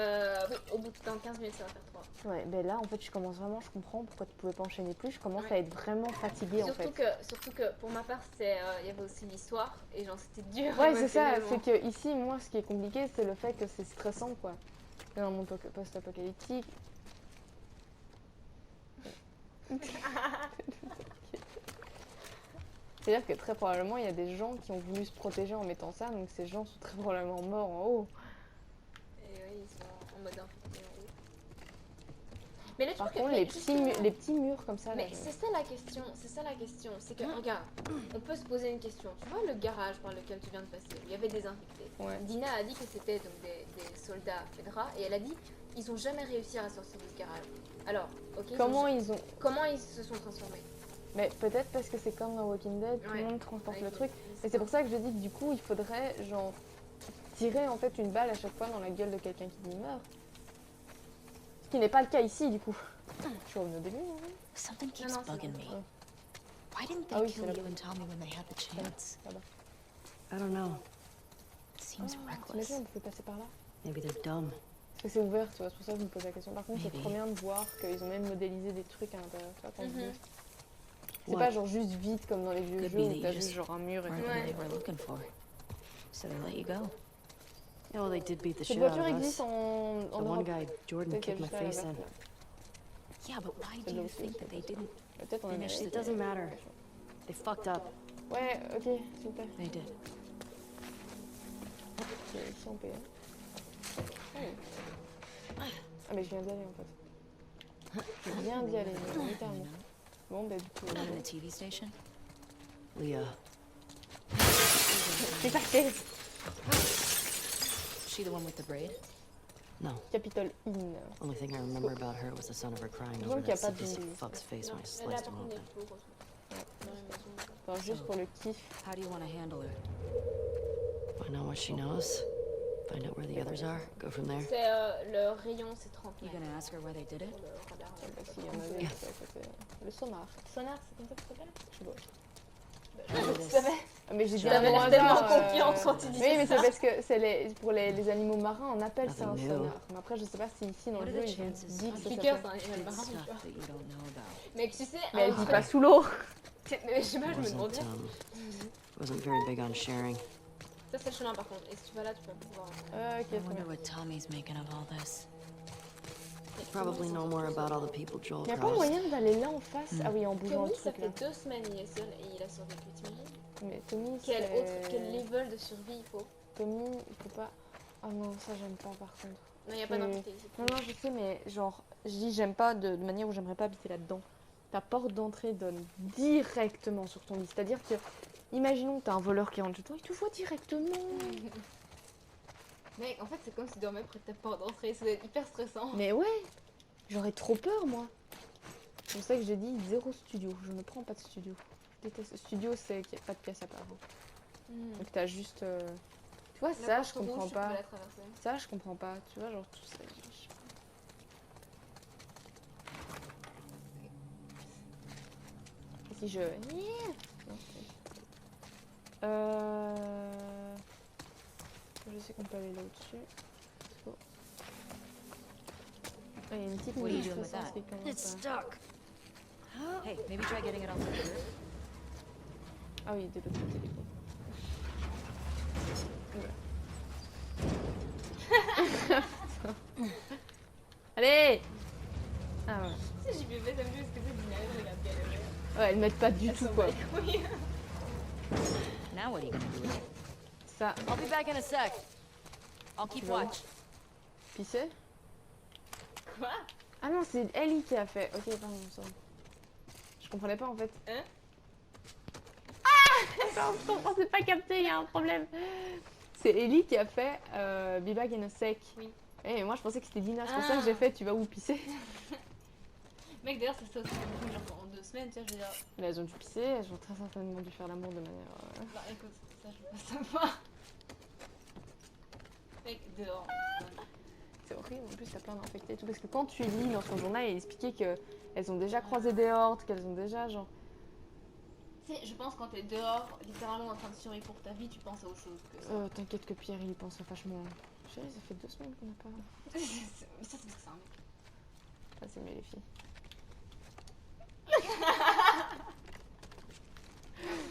au bout de 15 minutes, ça va faire 3. Ouais, ben là en fait je commence vraiment, je comprends pourquoi tu pouvais pas enchaîner plus, je commence Ouais. à être vraiment fatiguée en fait. Surtout que pour ma part, il y avait aussi l'histoire et genre c'était dur. Ouais c'est ça, c'est que ici moi ce qui est compliqué c'est le fait que c'est stressant quoi. Dans mon post-apocalyptique. C'est-à-dire que très probablement il y a des gens qui ont voulu se protéger en mettant ça, donc ces gens sont très probablement morts en haut. Et oui, ils sont en mode infecté en haut. Mais le Par truc, contre mais les justement- petits murs comme ça là, Mais c'est ça la question, c'est que regarde, on peut se poser une question. Tu vois le garage par lequel tu viens de passer, il y avait des infectés. Ouais. Dina a dit que c'était donc des soldats Fedra et elle a dit ils ont jamais réussi à sortir de ce garage. Alors, ok. Comment ils ont... comment ils se sont transformés? Mais peut-être parce que c'est comme dans Walking Dead, tout Ouais. le monde transporte Avec le truc. les- Et c'est pour ça que je dis que du coup, il faudrait genre tirer en fait une balle à chaque fois dans la gueule de quelqu'un qui meurt. Ce qui n'est pas le cas ici du coup. Je suis revenue au début. Hein. Something keeps no, bugging me. Oh. Why didn't Ah they oui, kill c'est you là-bas. and Tommy when they had the chance? Là-bas. I don't know. It seems reckless. T'imagines, on pouvait passer par là. Maybe they're dumb. Parce que c'est ouvert, tu vois, c'est pour ça que je me pose la question. Par contre, c'est Maybe. trop bien de voir qu'ils ont même modélisé des trucs à l'intérieur. Tu vois, quand Mhm. tu dis. C'est What? pas genre juste vide comme dans les vieux Could jeux be où that t'as you juste just genre un mur et Weren't tout. who Ouais. they were looking for. So they let you go. Yeah, well, they did beat the Cette shit out voiture of us. existe en The one Europe. guy, Jordan, Peut-être kicked my qu'elle face serait in. là-bas. Yeah, but why C'est do là you aussi, think je that sais they pas. didn't? Peut-être en Finish Amérique. It doesn't matter. They fucked up. Ouais, ok, s'il vous plaît. They did. C'est ici on paye. Ah mais je viens d'y aller en fait. Je viens d'y aller, littéralement. Bon bah du coup... The one in the TV station? Leah. C'est parfait. She the one with the braid? No. Capitol Inn. Only thing I remember about her was the sound of her crying Je over vois qu'il y a that pas de sadistic zombies. fuck's face when I Là, sliced par him contre, il y a open. tout, heureusement. Dans les maisons. Enfin, juste pour le kiff. How do you want to handle her? Find out what she knows. Find out where the others are. Go from there. C'est le rayon, c'est 30 You mètres. gonna ask her why they did it? Pour le radar. Bah si, il y en avait Yeah. qui à côté. Le sonar. Sonar, c'est comme ça que ça s'appelle? Je sais pas. Tu savais? Ah, mais j'ai dit T'avais un mot l'air hasard, tellement confiante quand tu Oui, disais mais ça. c'est parce que c'est pour les animaux marins, on appelle ça un Nothing new. sonar. Mais après, je sais pas si ici dans What le are jeu, the ils ont chances dit que of ça Kicker, s'appelle. c'est un animal Did marin, tu stuff vois. that you don't know about. Mais tu sais, Mais elle un vit truc- pas sous l'eau. Mais je sais pas, je me Wasn't, demandais. wasn't very big on sharing. Ça, c'est le chemin par contre. Et si tu vas là, tu peux pouvoir. Ok, I très wonder bien. what Tommy's making of all this. Probably know more about all the people Joel Y'a pas crossed. moyen d'aller là en face? Ah oui, en bougeant Tommy, le ça truc là. fait 2 semaines il est seul et il a survécu, t'imagines? Mais Tommy, Quel c'est... level de survie il faut? Tommy, il faut pas... Oh non, ça j'aime pas par contre. Non, il n'y a pas Mais- d'importé ici. Non, non, je sais, mais genre, je dis j'aime pas de manière où j'aimerais pas habiter là-dedans. Ta porte d'entrée donne directement sur ton lit. C'est-à-dire que, imaginons que t'as un voleur qui rentre chez toi, il te voit directement. Mec, en fait, c'est comme si tu dormais près de ta porte d'entrée. Ça doit être hyper stressant. Mais ouais, j'aurais trop peur moi. C'est pour ça que j'ai dit zéro studio. Je ne prends pas de studio. Je déteste. Studio, c'est qu'il n'y a pas de pièce à part. Donc t'as juste. Tu vois, ça je comprends pas. Ça je comprends pas. Tu vois, genre tout ça. Je sais pas. Si je. Non, je sais qu'on peut aller là au-dessus. Let's go. Ah, il y a une petite What are you musique doing with stressante that? qui commence It's à- stuck. Hey, maybe try getting it off the roof. Ah oui, de l'autre côté du coup. Voilà. Allez. Ah ouais. Si j'y bébé, t'aimes bien ce que c'est d'une arrière, regarde qu'elle est. Ouais, elles mettent pas du tout quoi. Oui. Now what are you gonna do with it? Ça, I'll be back in a sec. I'll keep Tu vas où? watch. pisser. Quoi? Ah non, c'est Ellie qui a fait. Ok, pardon, sorry. Je comprenais pas en fait. Hein? On s'est pas capté, il y a un problème. C'est Ellie qui a fait Be Back in a Sec. Oui. Eh, mais moi je pensais que c'était Dina, c'est pour ça que j'ai fait Tu vas où pisser. Mec, d'ailleurs, ça se aussi genre en 2 semaines, tu vois, je veux dire. Mais elles ont dû pisser, elles ont très certainement dû faire l'amour de manière. Bah écoute, ça je veux pas savoir. Mec, dehors. C'est horrible, en plus t'as plein d'infectés et tout. Parce que quand tu lis dans son journal, il expliquait qu'elles ont déjà croisé des hordes, qu'elles ont déjà genre. Tu sais, je pense quand t'es dehors, littéralement en train de survivre pour ta vie, tu penses à autre chose que ça. T'inquiète que Pierre il y pense vachement. Chérie, ça fait 2 semaines qu'on n'a pas. Mais ça, c'est stressant, mec. Ah, c'est mieux les filles.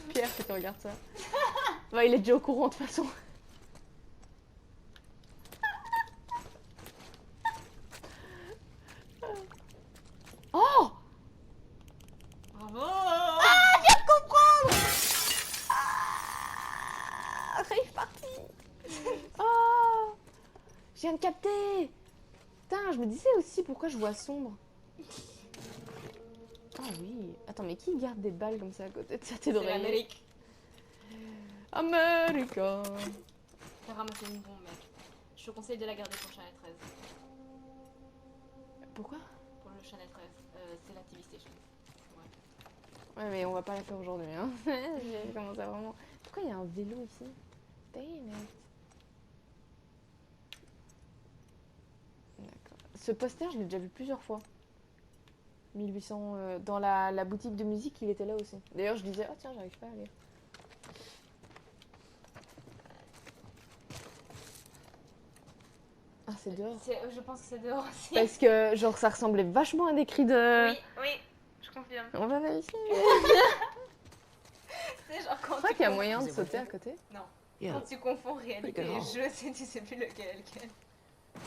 Pierre, si tu regardes ça. Ouais, il est déjà au courant de toute façon. Oh! Bravo! Rave party! Oh! Je viens de capter! Putain, je me disais aussi pourquoi je vois sombre. Ah oui. Attends, mais qui garde des balles comme ça à côté de sa tête C'est d'oreiller? l'Amérique. America! T'as ramassé une bombe, mec. Je te conseille de la garder pour Channel 13. Pourquoi? Pour le Channel 13. C'est la TV station. Ouais, mais on va pas la faire aujourd'hui, hein. J'ai commencé à vraiment... Pourquoi il y a un vélo ici? Damn it. D'accord. Ce poster, je l'ai déjà vu plusieurs fois. 1800... dans la boutique de musique, il était là aussi. D'ailleurs, je disais, oh tiens, j'arrive pas à lire. Ah, c'est dehors. Je pense que c'est dehors aussi. Parce que, genre, ça ressemblait vachement à des cris de... Oui, oui, je confirme. On va vérifier. C'est genre quand Je crois tu qu'il y a cours- moyen de Is it sauter à worth côté. Non. Yeah. Quand tu confonds réalité Pretty et good jeu, tu sais plus lequel est lequel.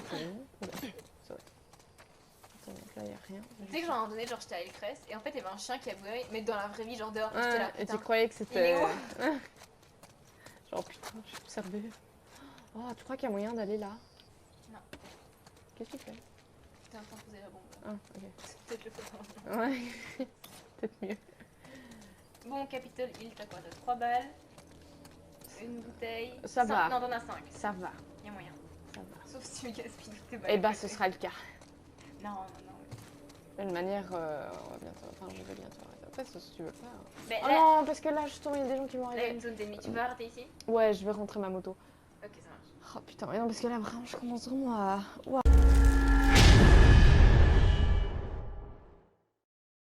C'est bon. Oula, ça va. Attends, donc là, il n'y a rien. Tu sais que genre, à un moment donné, genre, j'étais à Elcrest et en fait, il y avait un chien qui aboyait, mais dans la vraie vie, genre dehors. J'étais là, Ah, et putain. tu croyais que c'était. Il est Genre, putain, je suis observée. Oh, tu crois qu'il y a moyen d'aller là? Non. Qu'est-ce que tu fais? J'étais en train de poser la bombe. Ah, ok. C'est peut-être le faute. Ouais, peut-être mieux. Bon, Capitol Hill, t'as quoi? T'as 3 balles, une bouteille. Ça va. Non, t'en as 5. Ça va, Y'a moyen. ça va. Sauf si tu gaspilles toutes tes balles. Eh ben, ce sera le cas. Non, non, non. D'une manière, on va bientôt. Enfin, je vais bientôt arrêter. Après, si tu veux pas. Mais Oh là, non, parce que là, justement, il y a des gens qui vont là, il y a arriver. une zone d'ennemis. Tu peux arrêter ici? Ouais, je vais rentrer ma moto. Ok, ça marche. Oh putain, mais non, parce que là, vraiment, je commence vraiment à. Ouah.